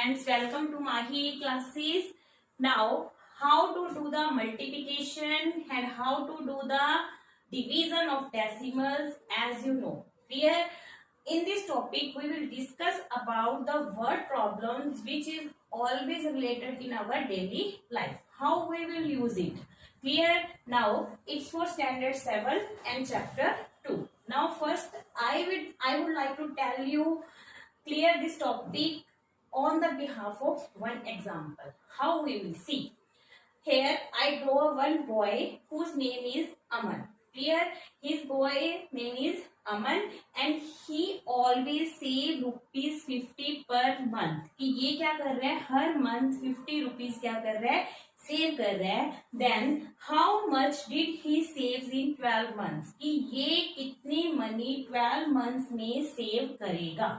friends, welcome to Mahi classes. Now, how to do the multiplication and how to do the division of decimals, as you know. Clear? In this topic, we will discuss about the word problems which is always related in our daily life. How we will use it. Clear? Now, it's for standard 7 and chapter 2. Now, first, I would like to tell you clear this topic on the behalf of one example. How we will see. Here I draw one boy whose name is Aman. Clear? His boy name is Aman and he always save ₹50 per month. कि ये क्या कर रहा है, हर month 50 rupees क्या कर रहा है, सेव कर रहा है. Then how much did he save in 12 months? कि ये कितनी मनी 12 months में सेव करेगा.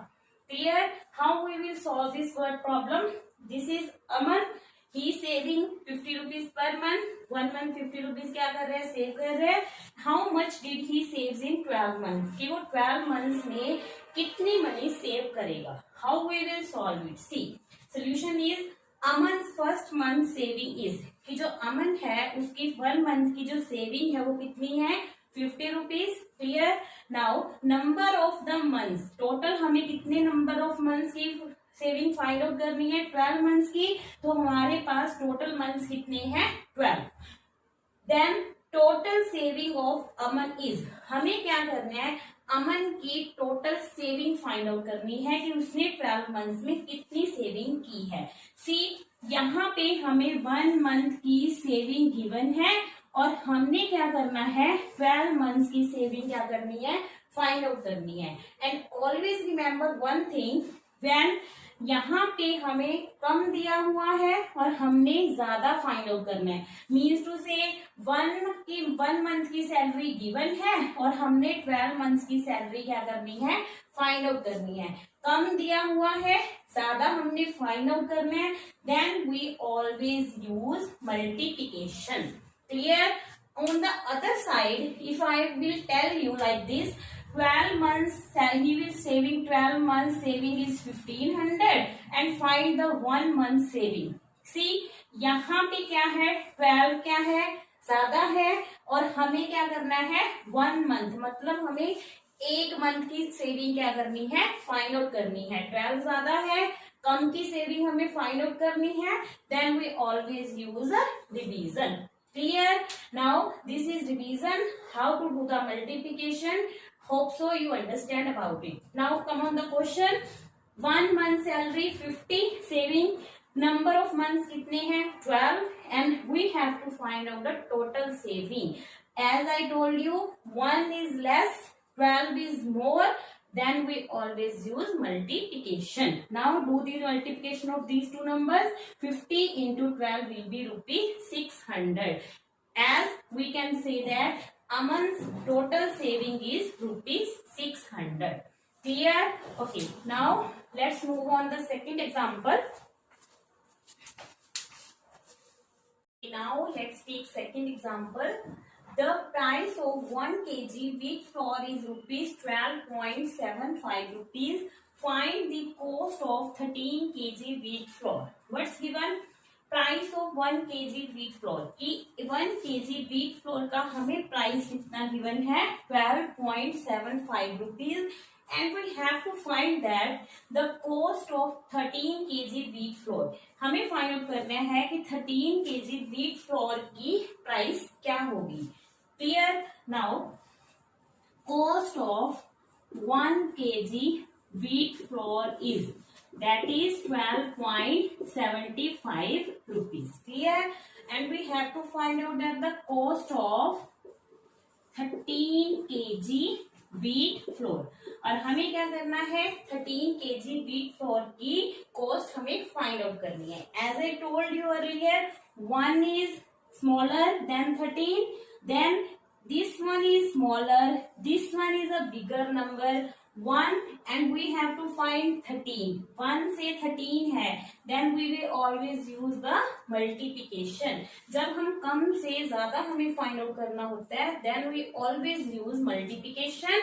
Clear? How we will solve this word problem? This is Aman. He is saving 50 rupees per month. 1 month 50 rupees क्या कर रहे हैं, सेव कर रहे हैं. How much did he saves in 12 months? कि वो 12 months में कितनी मनी सेव करेगा. How we will solve it? See, solution is Aman's first month saving is कि जो अमन है उसकी 1 month की जो सेविंग है वो कितनी है, 50 rupees. Clear? Now number of the months, total हमें कितने नंबर ऑफ मंथ्स की सेविंग फाइंड आउट करनी है, 12 मंथ्स की. तो हमारे पास टोटल मंथ्स कितने हैं, 12. Then total saving of Aman is, हमें क्या करना है, अमन की टोटल सेविंग फाइंड आउट करनी है कि उसने 12 मंथ्स में कितनी सेविंग की है. सी, यहाँ पे हमें 1 मंथ की सेविंग गिवन है और हमने क्या करना है, 12 मंथ्स की सेविंग क्या करनी है, फाइंड आउट करनी है. And always remember one thing, when यहाँ पे हमें कम दिया हुआ है और हमने ज्यादा फाइंड आउट करना है, मीन्स टू से 1 मंथ की सैलरी गिवन है और हमने 12 मंथ्स की सैलरी क्या करनी है, फाइंड आउट करनी है. कम दिया हुआ है, ज्यादा हमने फाइंड आउट करना है. Then we always use multiplication. Clear? On the other side, if I will tell you like this, 12 months he will saving 12 months saving is 1500 and find the 1 month saving. See, यहाँ पे क्या है, 12 क्या है, ज्यादा है और हमें क्या करना है, 1 मंथ, मतलब हमें 1 मंथ की सेविंग क्या करनी है, फाइंड आउट करनी है. 12 ज्यादा है, कम की सेविंग हमें फाइंड आउट करनी है. Then we always use a division. Clear? Now this is division. How to do the multiplication? Hope so you understand about it. Now come on the question. 1 month salary 50, saving number of months कितने हैं, 12, and we have to find out the total saving. As I told you, 1 is less, 12 is more. Then we always use multiplication. Now do the multiplication of these two numbers. 50 into 12 will be ₹600. As we can say that Aman's total saving is ₹600. Clear? Okay. Now let's move on the second example. Now let's take second example. The price of 1 kg wheat flour is ₹12.75. Find the cost of 13 kg wheat flour. What's given? Price of 1 kg wheat flour. कि 1 kg wheat flour का हमें price कितना given है, ₹12.75. And we have to find that the cost of 13 kg wheat flour. हमें find out करना है कि 13 kg wheat flour की प्राइस क्या होगी. Clear? Now cost of 1 kg wheat flour is, that is 12.75 rupees. Clear? And we have to find out that the cost of 13 kg wheat flour. और हमें क्या करना है, 13 kg wheat flour की cost हमें फाइंड आउट करनी है. As I told you earlier, 1 is smaller than 13, then this one is smaller, this one is a bigger number, 1, and we have to find 13. 1 से 13 है, then we will always use the multiplication. जब हम कम से ज्यादा हमें find out करना होता है, then we always use multiplication.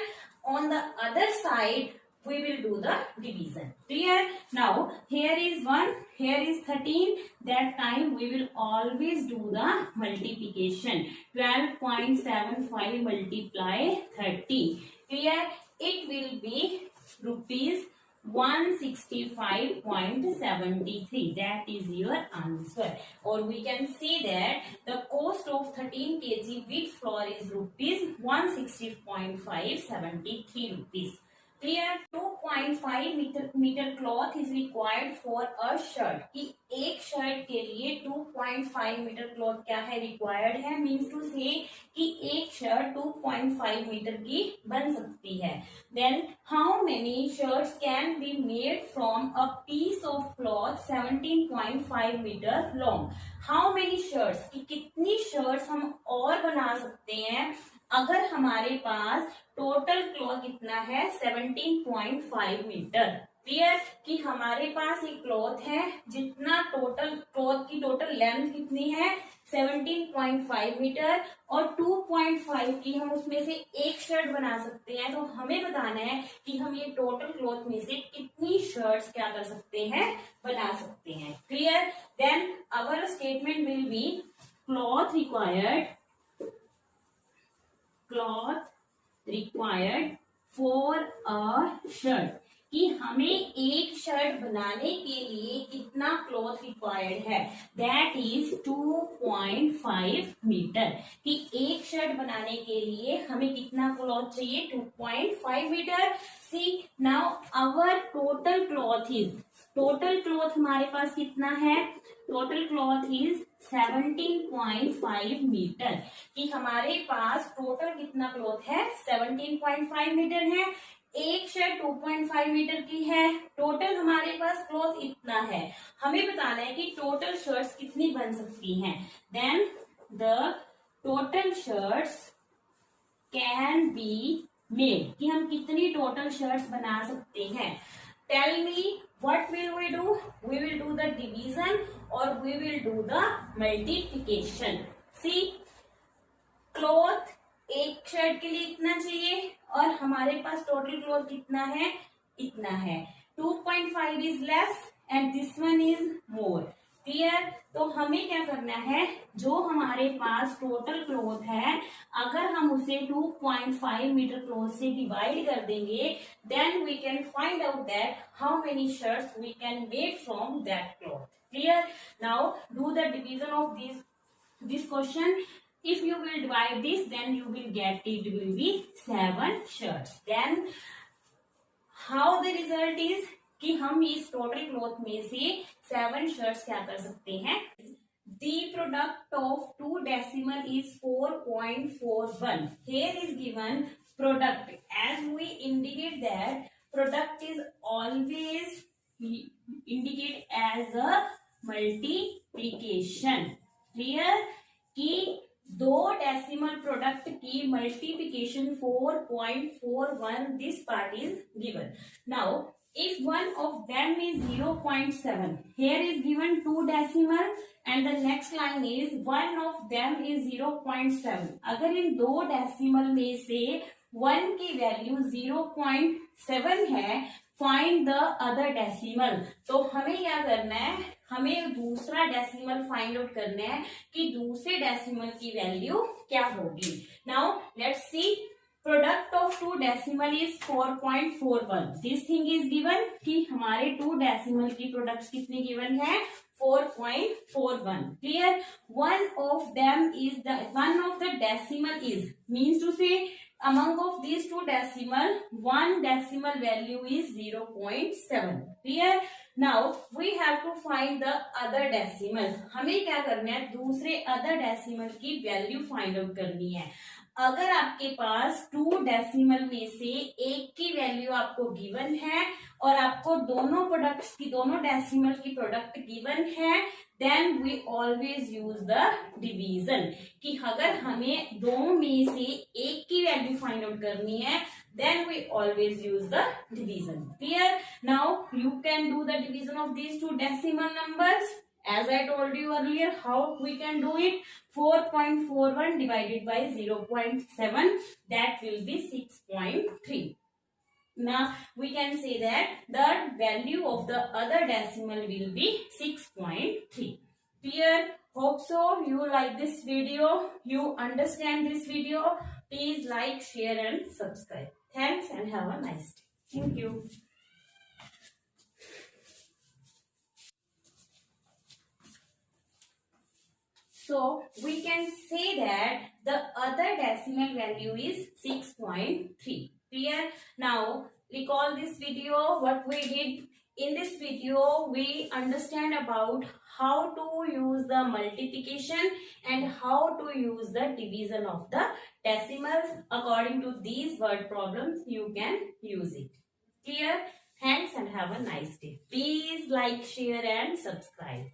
On the other side, we will do the division. Clear? Now here is 1, here is 13. That time we will always do the multiplication. 12.75 multiply 30. Clear? It will be rupees 165.73. That is your answer. Or we can see that the cost of 13 kg wheat flour is rupees 160.573 rupees. Clear? 2.5 metre cloth is required for a shirt. कि एक shirt के लिए 2.5 metre cloth क्या है, required है. Means to से कि एक शर्ट 2.5 मीटर की बन सकती है. Then how many shirts can be made from a piece of cloth 17.5 metre long. How many shirts, कि कितनी शर्ट्स हम और बना सकते हैं अगर हमारे पास टोटल क्लॉथ कितना है 17.5 मीटर. क्लियर? कि हमारे पास एक क्लॉथ है जितना टोटल क्लॉथ की टोटल लेंथ कितनी है 17.5 मीटर और 2.5 की हम उसमें से एक शर्ट बना सकते हैं. तो हमें बताना है कि हम ये टोटल क्लॉथ में से कितनी शर्ट्स क्या कर सकते हैं, बना सकते हैं. Clear? Then our statement will be cloth required for a shirt. कि हमें एक शर्ट बनाने के लिए कितना क्लॉथ रिक्वायर्ड है, दैट इज 2.5 मीटर. कि एक शर्ट बनाने के लिए हमें कितना क्लॉथ चाहिए, 2.5 metre. See now our total cloth हमारे पास कितना है, टोटल क्लॉथ इज 17.5 मीटर. कि हमारे पास टोटल कितना क्लॉथ है 17.5 मीटर है. एक शर्ट 2.5 मीटर की है. टोटल हमारे पास क्लॉथ इतना है. हमें बताना है कि टोटल शर्ट्स कितनी बन सकती हैं. Then the total shirts can be made. कि हम कितनी टोटल शर्ट्स बना सकते हैं. Tell me what will we do? We will do the division or we will do the multiplication. See, cloth एक शर्ट के लिए इतना चाहिए और हमारे पास टोटल क्लॉथ कितना है, इतना है. 2.5 is less and this one is more. Clear? तो हमें क्या करना है, जो हमारे पास टोटल क्लॉथ है अगर हम उसे 2.5 मीटर क्लॉथ से डिवाइड कर देंगे then we can find out that how many shirts we can make from that cloth. Clear? Now do the division of this question. If you will divide this, then you will get it will be 7 shirts. Then how the result is कि हम इस total cloth में से 7 shirts क्या कर सकते हैं. The product of 2 decimal is 4.41. Here is given product. As we indicate that product is always indicate as a multiplication. Clear? कि 2 डेसिमल प्रोडक्ट की multiplication 4.41 this part is given. Now if one of them is 0.7, here is given 2 decimal and the next line is one of them is 0.7. अगर इन 2 decimal में से 1 की value 0.7 है, find the other decimal. तो हमें क्या करना है, हमें दूसरा डेसिमल फाइंड आउट करना है कि दूसरे डेसिमल की वैल्यू क्या होगी. Now let's see. Product of 2 decimal is 4.41. This thing is given कि हमारे 2 डेसिमल की प्रोडक्ट्स कितनी गिवन है 4.41. Clear? One of the decimal is means to say among of these 2 decimal, 1 decimal value is 0.7. Clear? Now we have to find the other decimal. हमें क्या करना है, दूसरे other decimal की वैल्यू फाइंड आउट करनी है. अगर आपके पास 2 डेसिमल में से एक की वैल्यू आपको गिवन है और आपको दोनों प्रोडक्ट्स की दोनों डेसिमल की प्रोडक्ट गिवन है then we always use the division. कि अगर हमें 2 में से एक की वैल्यू फाइंड आउट करनी है then we always use the division. Clear? Now you can do the division of these 2 decimal numbers. As I told you earlier, how we can do it. 4.41 divided by 0.7, that will be 6.3. now we can say that the value of the other decimal will be 6.3. Clear? Hope so you like this video, you understand this video. Please like, share and subscribe. Thanks and have a nice day. Thank you. So we can say that the other decimal value is 6.3. Clear? Now recall this video, what we did. In this video, we understand about how to use the multiplication and how to use the division of the decimals. According to these word problems, you can use it. Clear? Thanks and have a nice day. Please like, share and subscribe.